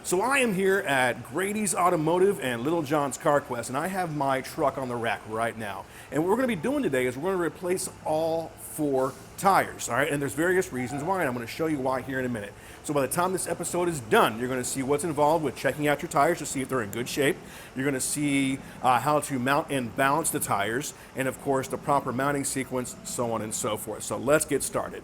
So I am here at Grady's Automotive and Little John's Carquest, and I have my truck on the rack right now. And what we're going to be doing today is we're going to replace all 4 tires, all right? And there's various reasons why, and I'm going to show you why here in a minute. So by the time this episode is done, you're going to see what's involved with checking out your tires to see if they're in good shape. You're going to see how to mount and balance the tires, and of course the proper mounting sequence, so on and so forth. So let's get started.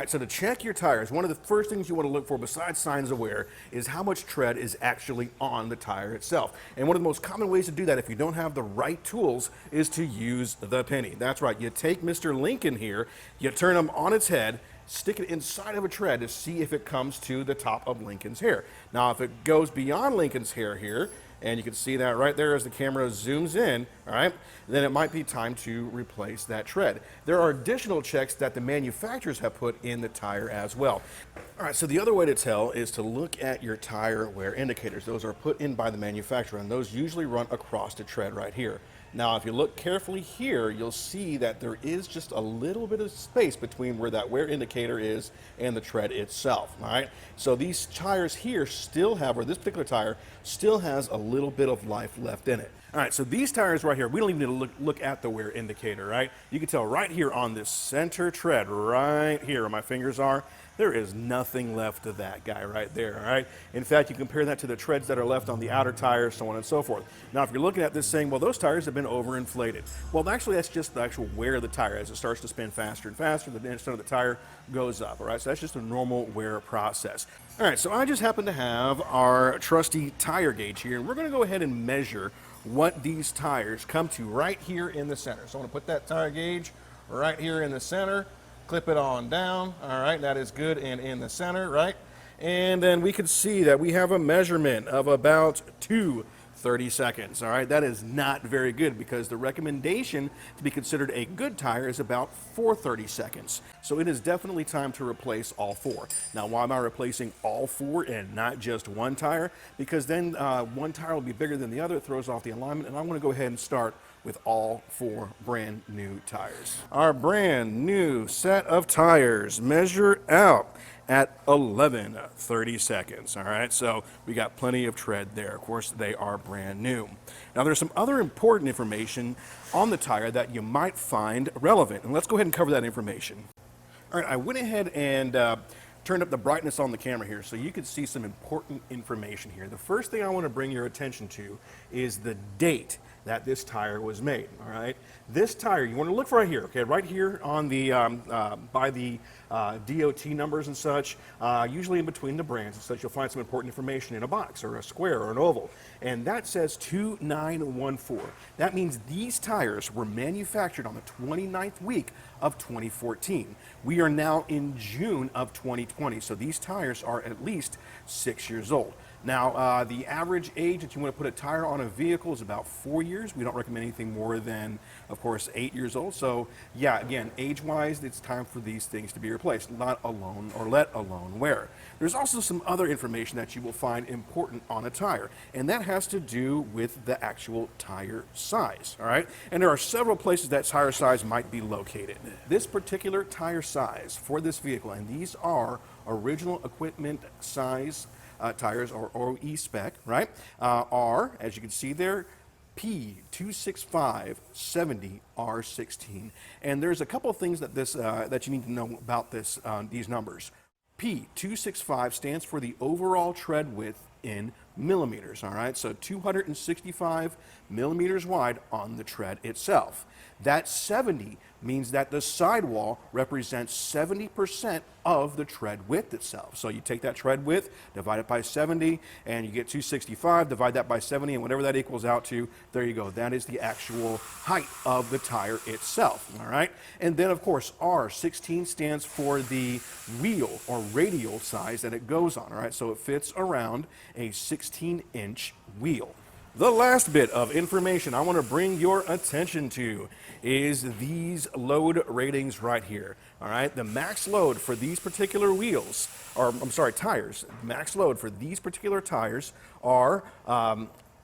So to check your tires, one of the first things you want to look for besides signs of wear is how much tread is actually on the tire itself. And one of the most common ways to do that if you don't have the right tools is to use the penny. That's right, you take Mr. Lincoln here, you turn him on its head, stick it inside of a tread to see if it comes to the top of Lincoln's hair. Now if it goes beyond Lincoln's hair here, and you can see that right there as the camera zooms in, all right, then it might be time to replace that tread. There are additional checks that the manufacturers have put in the tire as well. All right, so the other way to tell is to look at your tire wear indicators. Those are put in by the manufacturer, and those usually run across the tread right here. Now, if you look carefully here, you'll see that there is just a little bit of space between where that wear indicator is and the tread itself, all right? So these tires here still have, or this particular tire still has a little bit of life left in it. All right, so these tires right here, we don't even need to look at the wear indicator, right? You can tell right here on this center tread, right here where my fingers are, there is nothing left of that guy right there, all right? In fact, you compare that to the treads that are left on the outer tires, so on and so forth. Now, if you're looking at this saying, well, those tires have been overinflated. Well, actually, that's just the actual wear of the tire. As it starts to spin faster and faster, the diameter of the tire goes up, all right? So that's just a normal wear process. All right, so I just happen to have our trusty tire gauge here, and we're gonna go ahead and measure what these tires come to right here in the center. So I'm gonna put that tire gauge right here in the center, clip it on down, all right, that is good and in the center, right? And then we can see that we have a measurement of about 230 seconds, all right? That is not very good because the recommendation to be considered a good tire is about 430 seconds. So it is definitely time to replace all 4. Now, why am I replacing all 4 and not just one tire? Because then one tire will be bigger than the other, it throws off the alignment, and I want to go ahead and start with all 4 brand new tires. Our brand new set of tires measure out at 11:30 seconds, all right? So we got plenty of tread there. Of course, they are brand new. Now, there's some other important information on the tire that you might find relevant, and let's go ahead and cover that information. All right, I went ahead and turned up the brightness on the camera here so you could see some important information here. The first thing I want to bring your attention to is the date that this tire was made, all right? This tire, you want to look right here, okay? Right here on the, by the DOT numbers and such, usually in between the brands and such, you'll find some important information in a box or a square or an oval. And that says 2914. That means these tires were manufactured on the 29th week of 2014. We are now in June of 2020, so these tires are at least 6 years old. Now, the average age that you want to put a tire on a vehicle is about 4 years. We don't recommend anything more than, of course, 8 years old. So, yeah, again, age-wise, it's time for these things to be replaced, not alone or let alone wear. There's also some other information that you will find important on a tire, and that has to do with the actual tire size, all right? And there are several places that tire size might be located. This particular tire size for this vehicle, and these are original equipment size tires, or OE spec, right, are, as you can see there, P26570R16. And there's a couple of things that that you need to know about these numbers. P265 stands for the overall tread width in millimeters, all right? So 265 millimeters wide on the tread itself. That 70 means that the sidewall represents 70% of the tread width itself. So you take that tread width, divide it by 70, and you get 265, divide that by 70, and whatever that equals out to, there you go. That is the actual height of the tire itself, all right? And then, of course, R16 stands for the wheel or radial size that it goes on, all right? So it fits around a 16-inch wheel. The last bit of information I want to bring your attention to is these load ratings right here. All right, the max load for these particular wheels, or I'm sorry, tires. Max load for these particular tires are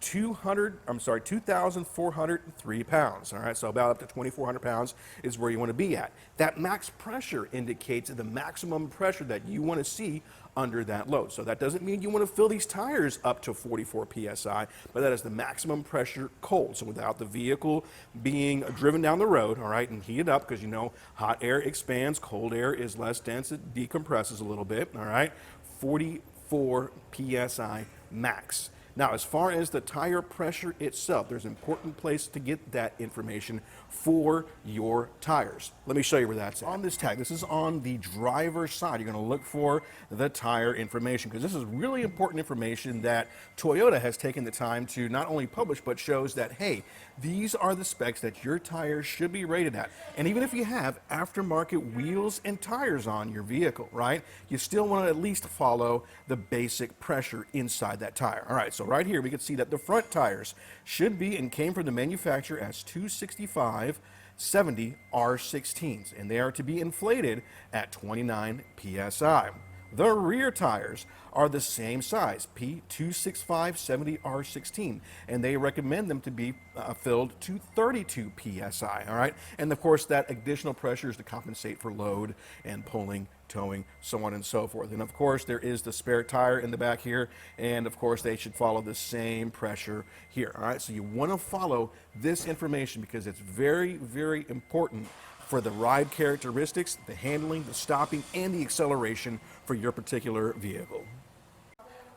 2,403 pounds. All right, so about up to 2,400 pounds is where you want to be at. That max pressure indicates the maximum pressure that you want to see under that load. So that doesn't mean you want to fill these tires up to 44 psi, but that is the maximum pressure cold. So without the vehicle being driven down the road, all right, and heated up, because you know hot air expands, cold air is less dense, it decompresses a little bit, all right, 44 psi max. Now, as far as the tire pressure itself, there's an important place to get that information for your tires. Let me show you where that's at. On this tag, this is on the driver's side. You're going to look for the tire information, because this is really important information that Toyota has taken the time to not only publish, but shows that, hey, these are the specs that your tires should be rated at. And even if you have aftermarket wheels and tires on your vehicle, right, you still want to at least follow the basic pressure inside that tire. All right, so right here we can see that the front tires should be and came from the manufacturer as 265/70 R16s, and they are to be inflated at 29 psi. The rear tires are the same size, P265/70 R16, and they recommend them to be filled to 32 psi, all right? And of course, that additional pressure is to compensate for load and pulling, towing, so on and so forth. And of course, there is the spare tire in the back here, and of course, they should follow the same pressure here, all right? So you want to follow this information because it's very, very important for the ride characteristics, the handling, the stopping, and the acceleration for your particular vehicle.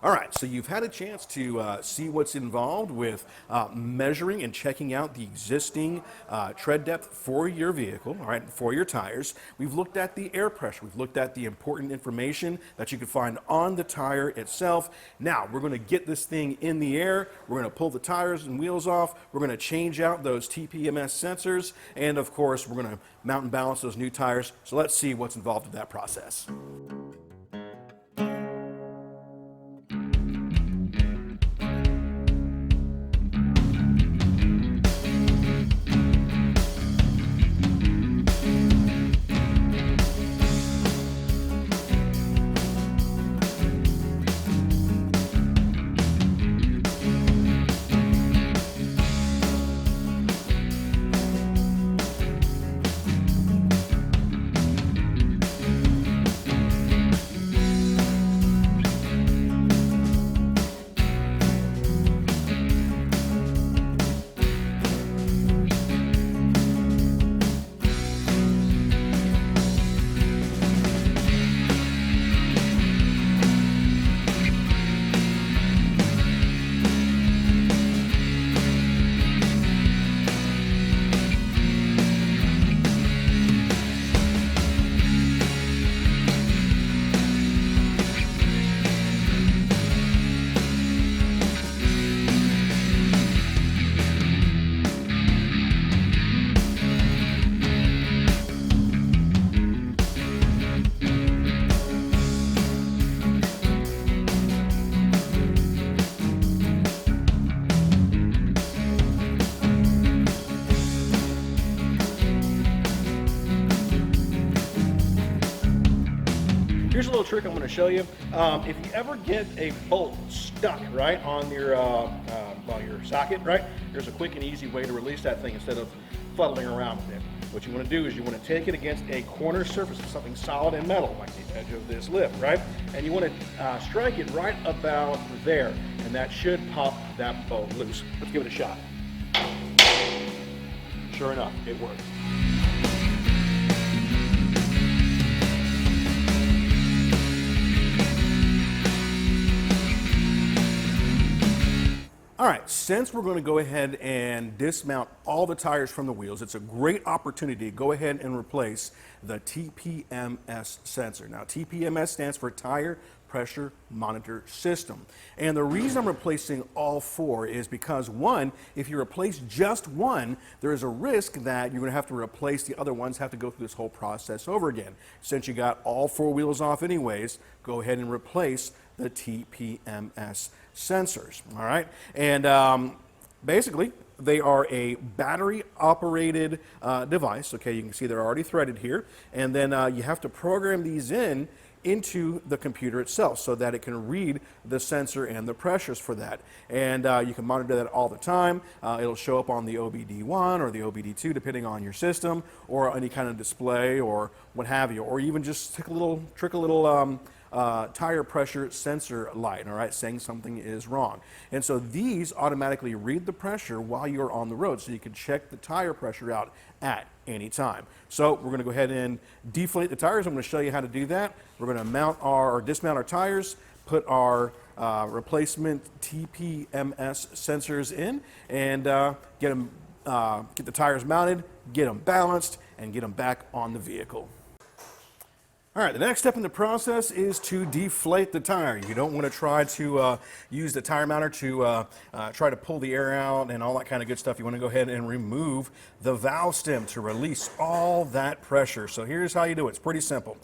All right, so you've had a chance to see what's involved with measuring and checking out the existing tread depth for your vehicle, all right, for your tires. We've looked at the air pressure. We've looked at the important information that you can find on the tire itself. Now, we're going to get this thing in the air. We're going to pull the tires and wheels off. We're going to change out those TPMS sensors. And, of course, we're going to mount and balance those new tires. So let's see what's involved in that process. Here's a little trick I'm going to show you. If you ever get a bolt stuck right on your your socket, right, there's a quick and easy way to release that thing instead of fuddling around with it. What you want to do is you want to take it against a corner surface of something solid and metal, like the edge of this lift, right? And you want to strike it right about there, and that should pop that bolt loose. Let's give it a shot. Sure enough, it works. All right, since we're going to go ahead and dismount all the tires from the wheels, it's a great opportunity to go ahead and replace the TPMS sensor. Now, TPMS stands for Tire pressure monitor system. And the reason I'm replacing all 4 is because, one, if you replace just one, there is a risk that you're going to have to replace the other ones, have to go through this whole process over again. Since you got all 4 wheels off anyways, go ahead and replace the TPMS sensors, all right? And basically, they are a battery-operated device. Okay, you can see they're already threaded here. And then you have to program these into the computer itself so that it can read the sensor and the pressures for that. And you can monitor that all the time. It'll show up on the OBD1 or the OBD2 depending on your system, or any kind of display or what have you, or even just trick a little tire pressure sensor light, all right, saying something is wrong. And so these automatically read the pressure while you're on the road, so you can check the tire pressure out at any time. So we're going to go ahead and deflate the tires. I'm going to show you how to do that. We're going to mount or dismount our tires, put our replacement TPMS sensors in, and get the tires mounted, get them balanced, and get them back on the vehicle. All right, the next step in the process is to deflate the tire. You don't want to try to use the tire mounter to try to pull the air out and all that kind of good stuff. You want to go ahead and remove the valve stem to release all that pressure. So here's how you do it. It's pretty simple.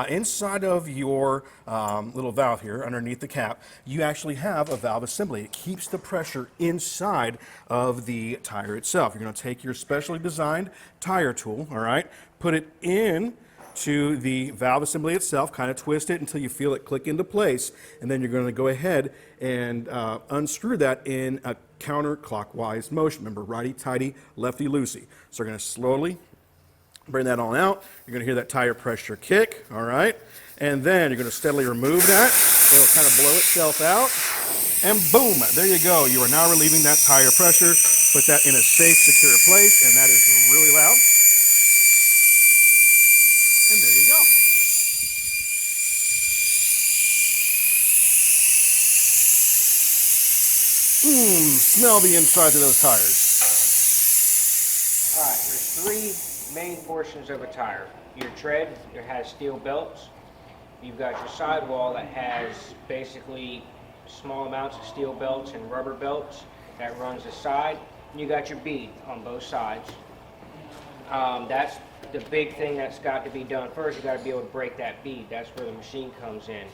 Inside of your little valve here, underneath the cap, you actually have a valve assembly. It keeps the pressure inside of the tire itself. You're going to take your specially designed tire tool, all right, put it in to the valve assembly itself, kind of twist it until you feel it click into place, and then you're going to go ahead and unscrew that in a counterclockwise motion. Remember, righty-tighty, lefty-loosey. So we're going to slowly bring that on out. You're going to hear that tire pressure kick, all right? And then you're going to steadily remove that. It'll kind of blow itself out. And boom, there you go. You are now relieving that tire pressure. Put that in a safe, secure place, and that is really loud. And there you go. Smell the inside of those tires. All right, there's 3 main portions of a tire. Your tread, it has steel belts. You've got your sidewall that has basically small amounts of steel belts and rubber belts that runs the side. And you got your bead on both sides. That's the big thing that's got to be done first. You got to be able to break that bead. That's where the machine comes in.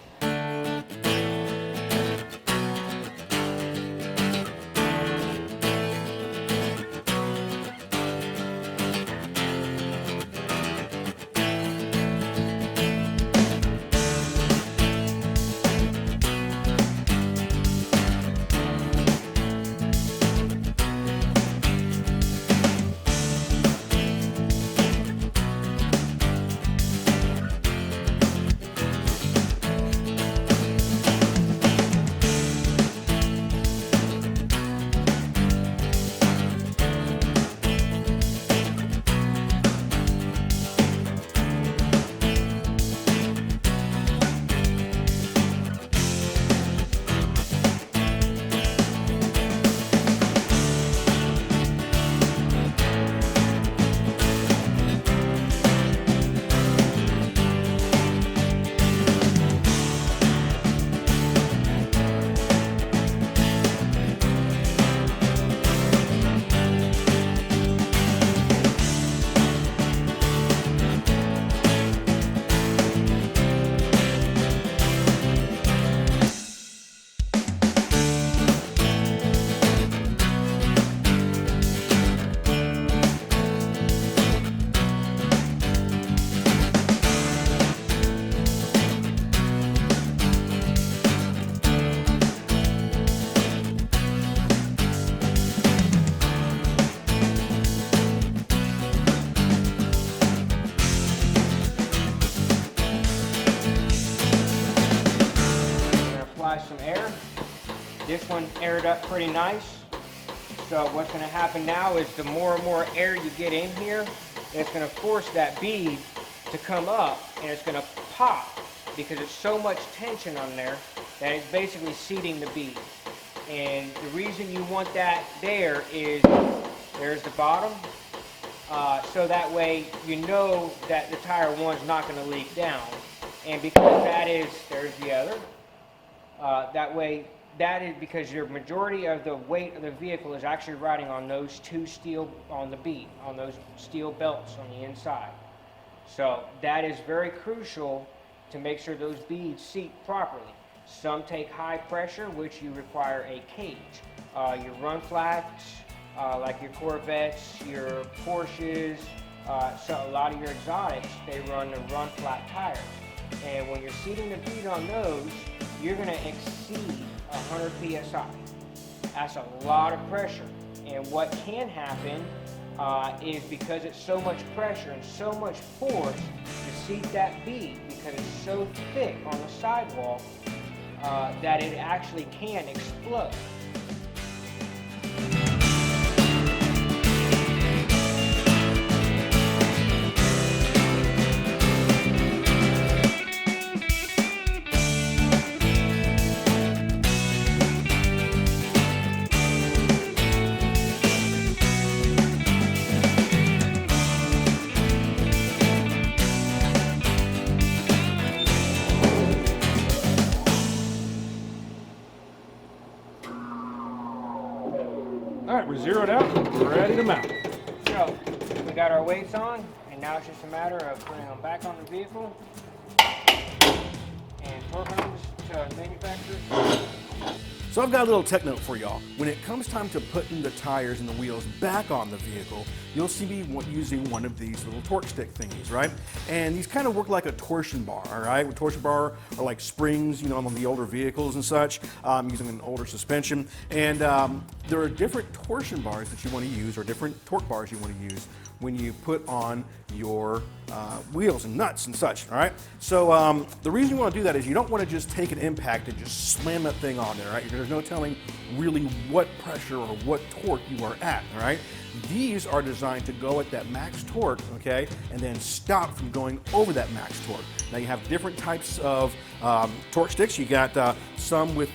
Some air. This one aired up pretty nice. So what's going to happen now is the more and more air you get in here, it's going to force that bead to come up, and it's going to pop because there's so much tension on there that it's basically seating the bead. And the reason you want that there is there's the bottom, so that way you know that the tire one's not going to leak down. And because that is, there's the other. That way, that is because your majority of the weight of the vehicle is actually riding on those two steel, on the bead, on those steel belts on the inside. So that is very crucial to make sure those beads seat properly. Some take high pressure, which you require a cage. Your run flats, like your Corvettes, your Porsches, so a lot of your exotics, they run the run flat tires. And when you're seating the bead on those, you're going to exceed 100 psi. That's a lot of pressure. And what can happen is because it's so much pressure and so much force to seat that bead, because it's so thick on the sidewall, that it actually can explode. All right, we're zeroed out, we're ready to mount. So, we got our weights on, and now it's just a matter of putting them back on the vehicle and torque them to manufacturers. So I've got a little tech note for y'all. When it comes time to putting the tires and the wheels back on the vehicle, you'll see me using one of these little torque stick thingies, right? And these kind of work like a torsion bar, all right? A torsion bar are like springs, you know, on the older vehicles and such, using an older suspension. And there are different torsion bars that you want to use, or different torque bars you want to use when you put on your wheels and nuts and such, all right? So the reason you want to do that is you don't want to just take an impact and just slam that thing on there, right? There's no telling really what pressure or what torque you are at, all right? These are designed to go at that max torque, okay, and then stop from going over that max torque. Now you have different types of torque sticks. You got some with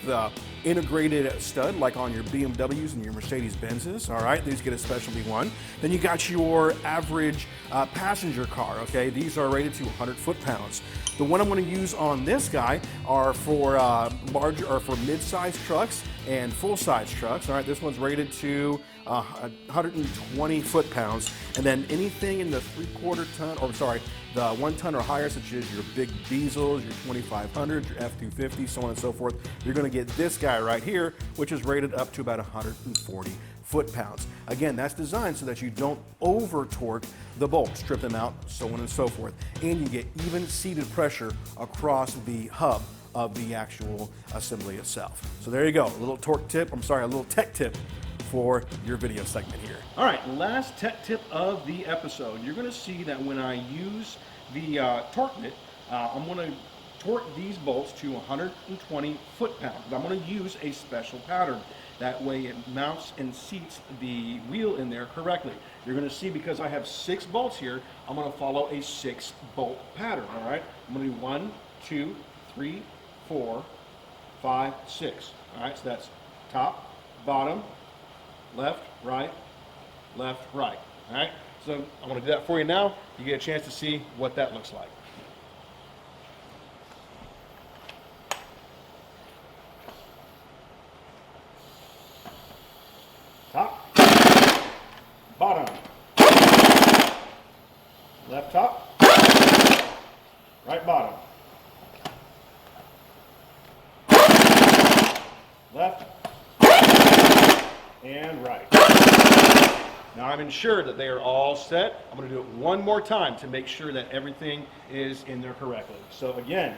integrated stud, like on your BMWs and your Mercedes-Benzes, all right? These get a specialty one. Then you got your average passenger car, okay? These are rated to 100 foot-pounds. The one I'm gonna use on this guy are for larger, or for mid-size trucks and full-size trucks, all right? This one's rated to 120 foot-pounds. And then anything in the 3/4 ton, or sorry, the 1 ton or higher, such as your big diesels, your 2500s, your F250, so on and so forth, you're gonna get this guy right here, which is rated up to about 140 foot-pounds. Again, that's designed so that you don't over-torque the bolts, strip them out, so on and so forth. And you get even seated pressure across the hub of the actual assembly itself. So there you go, a little torque tip, a little tech tip for your video segment here. All right, last tech tip of the episode. You're gonna see that when I use the torque bit, I'm gonna torque these bolts to 120 foot-pounds. I'm gonna use a special pattern. That way it mounts and seats the wheel in there correctly. You're gonna see, because I have 6 bolts here, I'm gonna follow a 6-bolt pattern, all right? I'm gonna do 1, 2, 3, 4, 5, 6. All right, so that's top, bottom, left, right, left, right. All right, so I'm gonna do that for you now. You get a chance to see what that looks like. Top, bottom, left top, right bottom, left, and right. Now I'm ensured that they are all set. I'm going to do it one more time to make sure that everything is in there correctly. So again,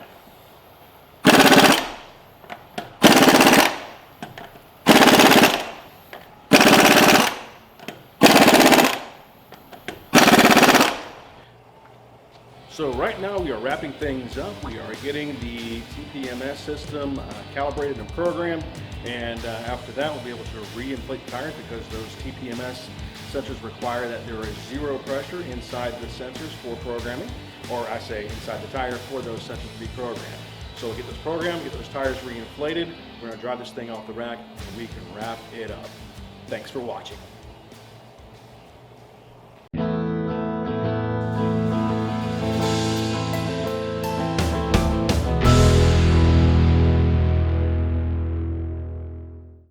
so right now we are wrapping things up. We are getting the TPMS system calibrated and programmed, and after that we'll be able to re-inflate the tires, because those TPMS sensors require that there is 0 pressure inside the sensors for programming, or I say inside the tire for those sensors to be programmed. So we'll get this programmed, get those tires re-inflated. We're going to drive this thing off the rack, and we can wrap it up. Thanks for watching.